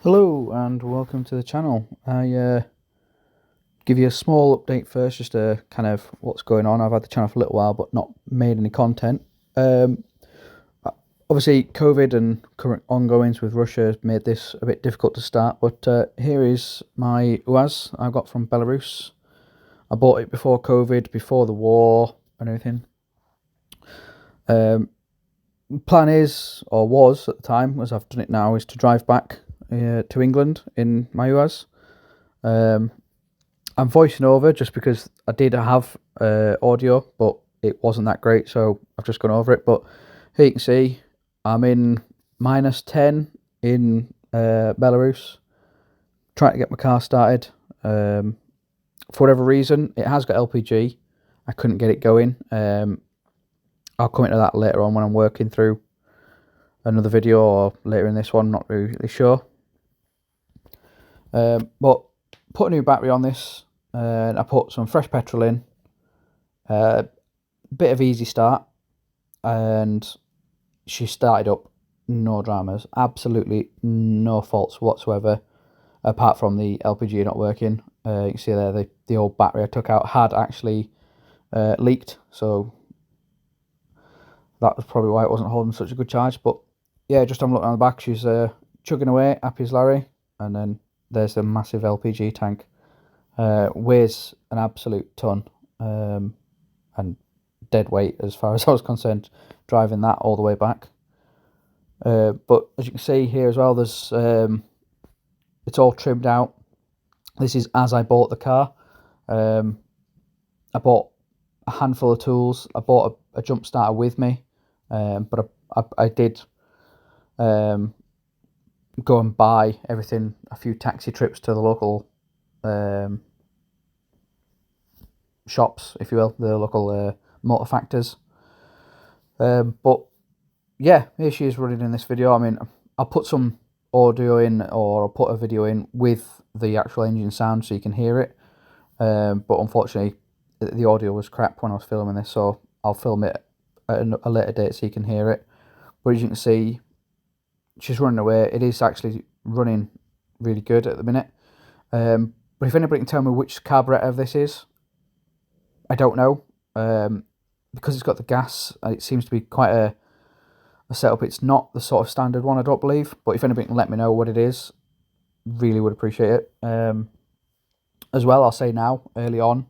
Hello and welcome to the channel. I give you a small update first, just to kind of what's going on. I've had the channel for a little while but not made any content. Obviously COVID and current ongoings with Russia has made this a bit difficult to start, but here is my UAZ I got from Belarus. I bought it before COVID, before the war and everything. Plan is, or was at the time, as I've done it now, is to drive back to England in my UAZ. I'm voicing over just because I did have audio, but it wasn't that great, so I've just gone over it. But here you can see I'm in -10 in Belarus, trying to get my car started. For whatever reason, it has got LPG. I couldn't get it going. I'll come into that later on when I'm working through another video, or later in this one, not really sure. But put a new battery on this, and I put some fresh petrol in, bit of easy start, and she started up, no dramas, absolutely no faults whatsoever, apart from the LPG not working. You can see there the old battery I took out had actually leaked, so that was probably why it wasn't holding such a good charge. But yeah, just I'm looking on the back, she's chugging away, happy as Larry, and then there's the massive LPG tank. Weighs an absolute ton, and dead weight as far as I was concerned, driving that all the way back. But as you can see here as well, there's it's all trimmed out. This is as I bought the car. I bought a handful of tools. I bought a jump starter with me, but I did go and buy everything, a few taxi trips to the local shops, if you will, the local motor factors. But yeah, here she is running in this video. I mean, I'll put some audio in, or I'll put a video in with the actual engine sound so you can hear it. But unfortunately, the audio was crap when I was filming this, so I'll film it at a later date so you can hear it. But as you can see, she's running away. It is actually running really good at the minute. But if anybody can tell me which carburetor this is, I don't know. Because it's got the gas, it seems to be quite a setup. It's not the sort of standard one, I don't believe. But if anybody can let me know what it is, really would appreciate it. As well, I'll say now, early on,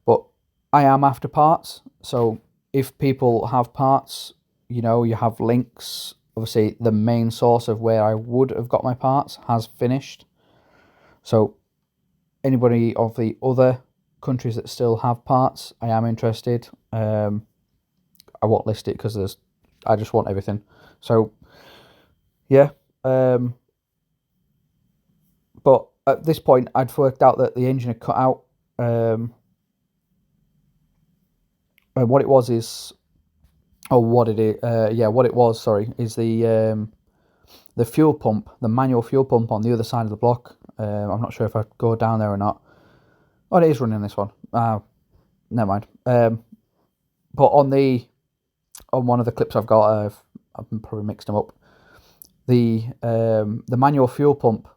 but I am after parts. So if people have parts, you know, you have links. Obviously, the main source of where I would have got my parts has finished. So anybody of the other countries that still have parts, I am interested. I won't list it because I just want everything. So yeah, but at this point I'd worked out that the engine had cut out. And what it was is, what it was, sorry, is the fuel pump, the manual fuel pump on the other side of the block. I'm not sure if I go down there or not. Oh, it is running this one. Never mind. But on one of the clips I've got, I've probably mixed them up. The manual fuel pump,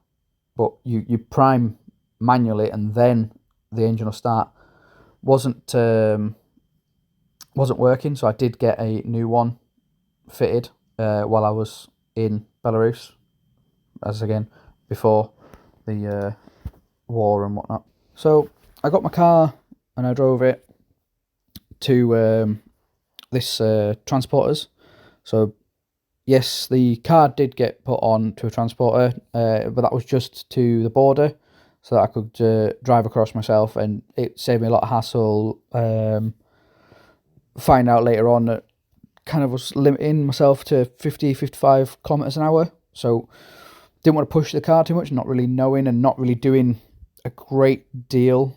but you prime manually and then the engine will start, wasn't working. So I did get a new one fitted while I was in Belarus, as again before the war and whatnot. So I got my car and I drove it to this transporters. So yes, the car did get put on to a transporter, but that was just to the border so that I could drive across myself, and it saved me a lot of hassle. Find out later on that kind of was limiting myself to 50-55 kilometers an hour, so didn't want to push the car too much, not really knowing and not really doing a great deal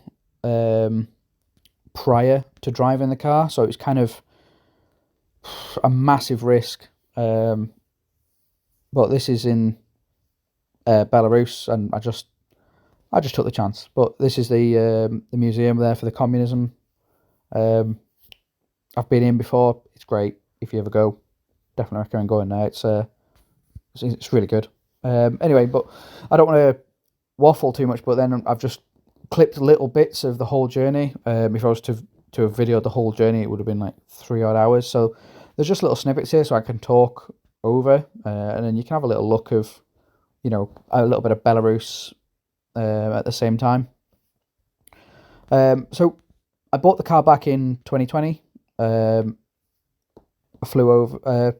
prior to driving the car, so it was kind of a massive risk. But this is in Belarus, and I just took the chance. But this is the museum there for the communism. I've been in before. It's great. If you ever go, definitely recommend going there. It's really good. Anyway, but I don't want to waffle too much, but then I've just clipped little bits of the whole journey. If I was to have videoed the whole journey, it would have been like 3 odd hours. So there's just little snippets here so I can talk over, and then you can have a little look of, you know, a little bit of Belarus at the same time. So I bought the car back in 2020. I flew over.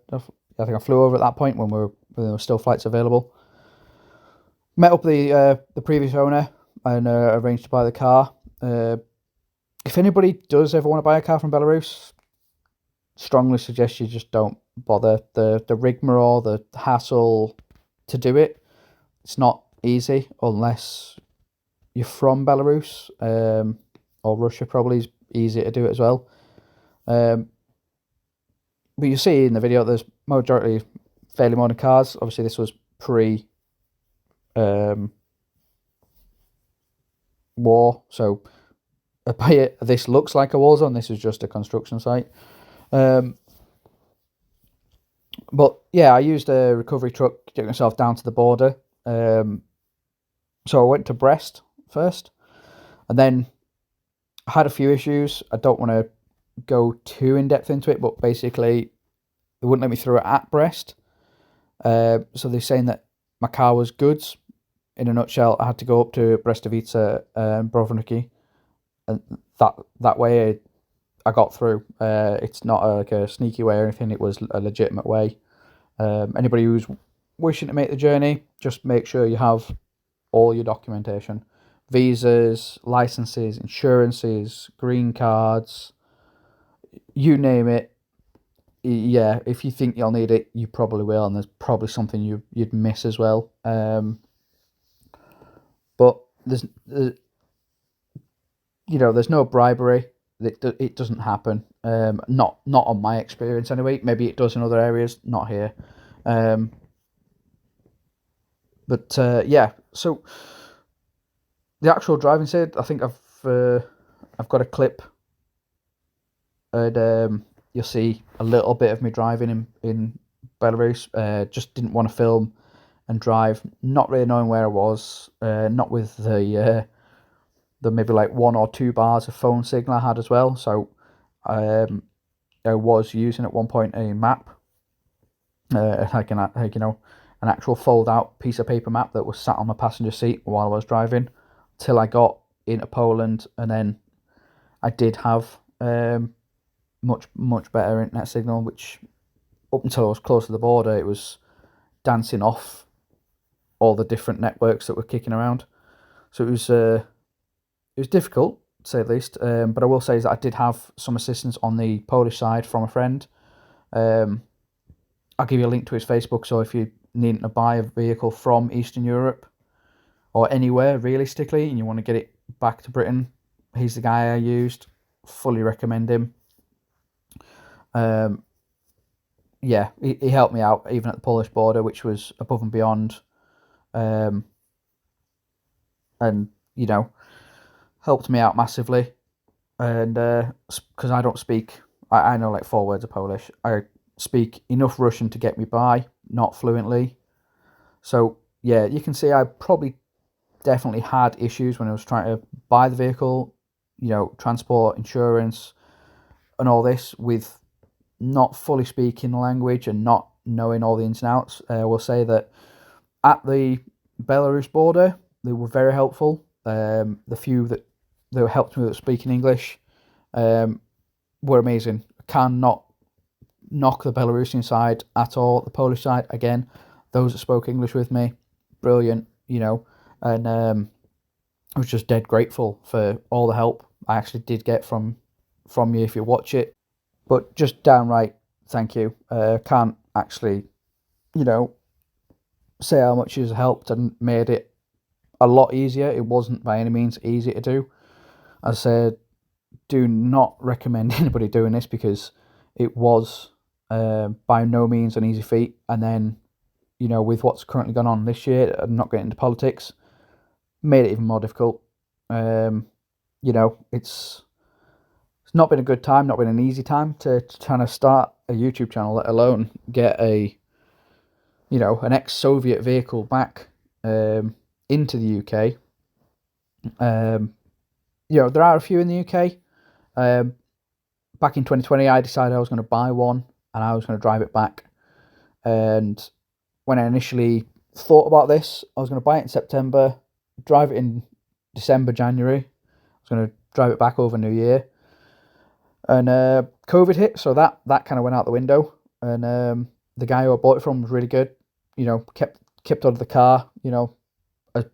I think I flew over at that point when there were still flights available. Met up the previous owner and arranged to buy the car. If anybody does ever want to buy a car from Belarus, strongly suggest you just don't bother. The rigmarole, the hassle to do it, it's not easy unless you're from Belarus, or Russia probably is easier to do it as well. But you see in the video there's majority fairly modern cars. Obviously this was pre war, so this looks like a war zone. This is just a construction site. But yeah, I used a recovery truck to get myself down to the border. So I went to Brest first, and then I had a few issues. I don't want to go too in depth into it, but basically they wouldn't let me through it at Brest. So they're saying that my car was goods. In a nutshell, I had to go up to Brestovica and Brovniki, and that way I got through. It's not like a sneaky way or anything. It was a legitimate way. Anybody who's wishing to make the journey, just make sure you have all your documentation: visas, licenses, insurances, green cards, you name it. Yeah, if you think you'll need it, you probably will, and there's probably something you'd miss as well. But there's no bribery. It doesn't happen. Not on my experience anyway. Maybe it does in other areas, not here. But yeah. So the actual driving side, I think I've got a clip, and you'll see a little bit of me driving in Belarus. Just didn't want to film and drive, not really knowing where I was, not with the maybe like 1 or 2 bars of phone signal I had as well. So I was using at one point a map, like an actual fold out piece of paper map that was sat on my passenger seat while I was driving, till I got into Poland, and then I did have much better internet signal, which up until I was close to the border, it was dancing off all the different networks that were kicking around. So it was difficult, to say the least. But I will say is that I did have some assistance on the Polish side from a friend. I'll give you a link to his Facebook. So if you're needing to buy a vehicle from Eastern Europe or anywhere realistically, and you want to get it back to Britain, he's the guy I used. Fully recommend him. Yeah, he helped me out even at the Polish border, which was above and beyond. And helped me out massively. And because I don't speak, I know like 4 words of Polish. I speak enough Russian to get me by, not fluently. So yeah, you can see I probably definitely had issues when I was trying to buy the vehicle, transport, insurance, and all this, with not fully speaking the language and not knowing all the ins and outs. I will say that at the Belarus border, they were very helpful. The few that helped me with speaking English were amazing. I cannot knock the Belarusian side at all. The Polish side, again, those that spoke English with me, brilliant, and I was just dead grateful for all the help I actually did get from you if you watch it. But just downright thank you. Can't actually, say how much it's helped and made it a lot easier. It wasn't by any means easy to do. As I said, do not recommend anybody doing this, because it was by no means an easy feat. And then, with what's currently gone on this year, and not getting into politics, made it even more difficult. It's not been a good time, not been an easy time to trying to start a YouTube channel, let alone get a an ex-Soviet vehicle back into the UK. There are a few in the UK. Back in 2020, I decided I was going to buy one and I was going to drive it back. And when I initially thought about this, I was going to buy it in September, drive it in December, January. I was going to drive it back over New Year. And COVID hit, so that kind of went out the window. And the guy who I bought it from was really good. Kept out of the car.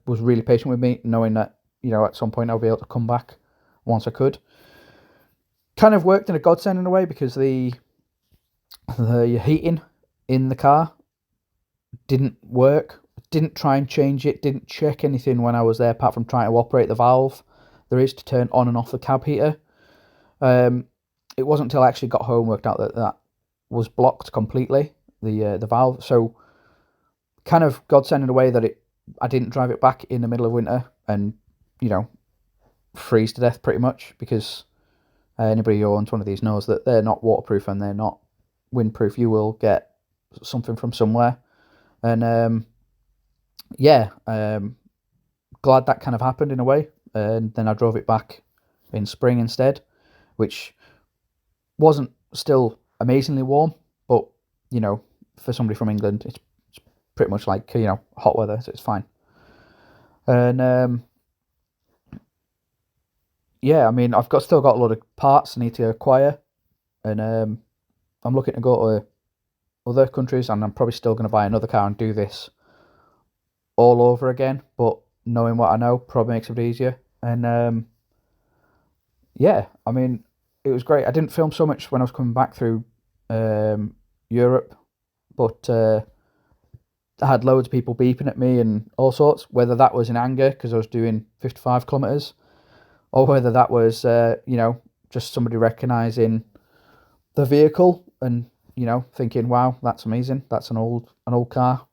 Was really patient with me, knowing that at some point I'll be able to come back once I could. Kind of worked in a godsend in a way, because the heating in the car didn't work. Didn't try and change it. Didn't check anything when I was there, apart from trying to operate the valve there is to turn on and off the cab heater. It wasn't until I actually got home worked out that was blocked completely, the valve. So kind of godsend in a way that I didn't drive it back in the middle of winter and freeze to death pretty much, because anybody who owns one of these knows that they're not waterproof and they're not windproof. You will get something from somewhere. And glad that kind of happened in a way. And then I drove it back in spring instead, which wasn't still amazingly warm, but for somebody from England, it's pretty much like hot weather, so it's fine. And I've still got a lot of parts I need to acquire, and I'm looking to go to other countries, and I'm probably still going to buy another car and do this all over again. But knowing what I know probably makes it a bit easier. And it was great. I didn't film so much when I was coming back through Europe, but I had loads of people beeping at me and all sorts, whether that was in anger because I was doing 55 kilometres, or whether that was, just somebody recognising the vehicle and, thinking, wow, that's amazing. That's an old car.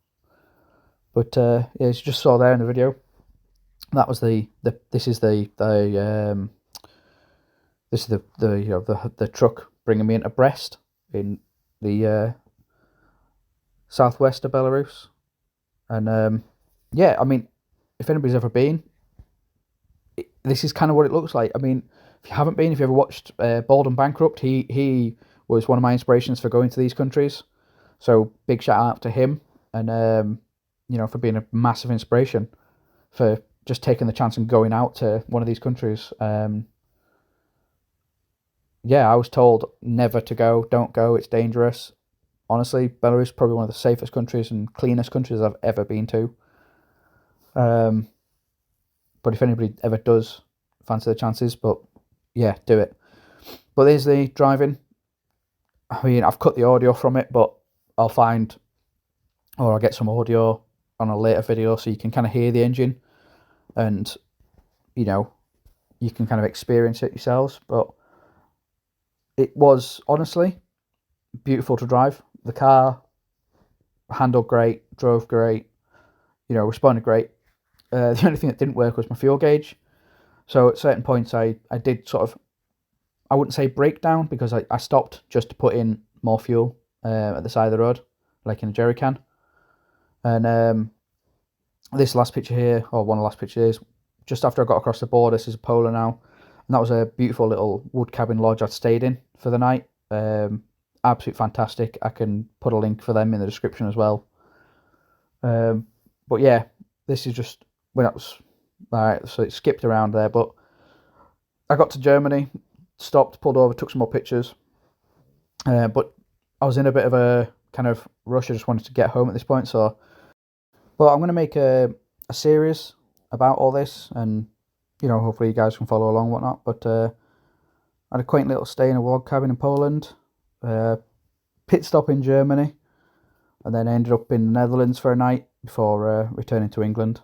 But, as you just saw there in the video, that was the truck bringing me into Brest in the southwest of Belarus. And if anybody's ever been, this is kind of what it looks like. I mean, if you haven't been, if you ever watched Bald and Bankrupt, he was one of my inspirations for going to these countries. So big shout out to him, and for being a massive inspiration for just taking the chance and going out to one of these countries. I was told never to go, don't go, it's dangerous. Honestly, Belarus is probably one of the safest countries and cleanest countries I've ever been to. But if anybody ever does fancy the chances, but yeah, do it. But there's the driving. I mean, I've cut the audio from it, but I'll get some audio on a later video so you can kind of hear the engine and, you can kind of experience it yourselves. But it was honestly beautiful to drive. The car handled great, drove great, responded great. The only thing that didn't work was my fuel gauge. So at certain points I did sort of, I wouldn't say break down, because I stopped just to put in more fuel at the side of the road, like in a jerry can. And this last picture here, or one of the last pictures, just after I got across the border. This is a Polo now. And that was a beautiful little wood cabin lodge I'd stayed in for the night. Absolutely fantastic. I can put a link for them in the description as well. But yeah, this is just when I was, alright, so it skipped around there, but I got to Germany, stopped, pulled over, took some more pictures. But I was in a bit of a kind of rush. I just wanted to get home at this point. So, but I'm going to make a series about all this, and hopefully you guys can follow along and whatnot. But I had a quaint little stay in a log cabin in Poland, pit stop in Germany, and then ended up in the Netherlands for a night before returning to England.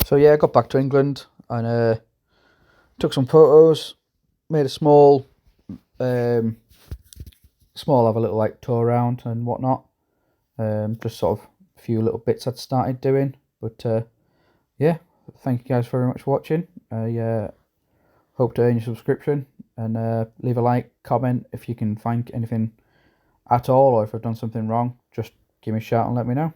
So yeah, I got back to England and took some photos, made a small have a little like tour around and whatnot. Just sort of a few little bits I'd started doing. But yeah, thank you guys very much for watching. I hope to earn your subscription, and leave a like, comment if you can find anything at all, or if I've done something wrong. Just give me a shout and let me know.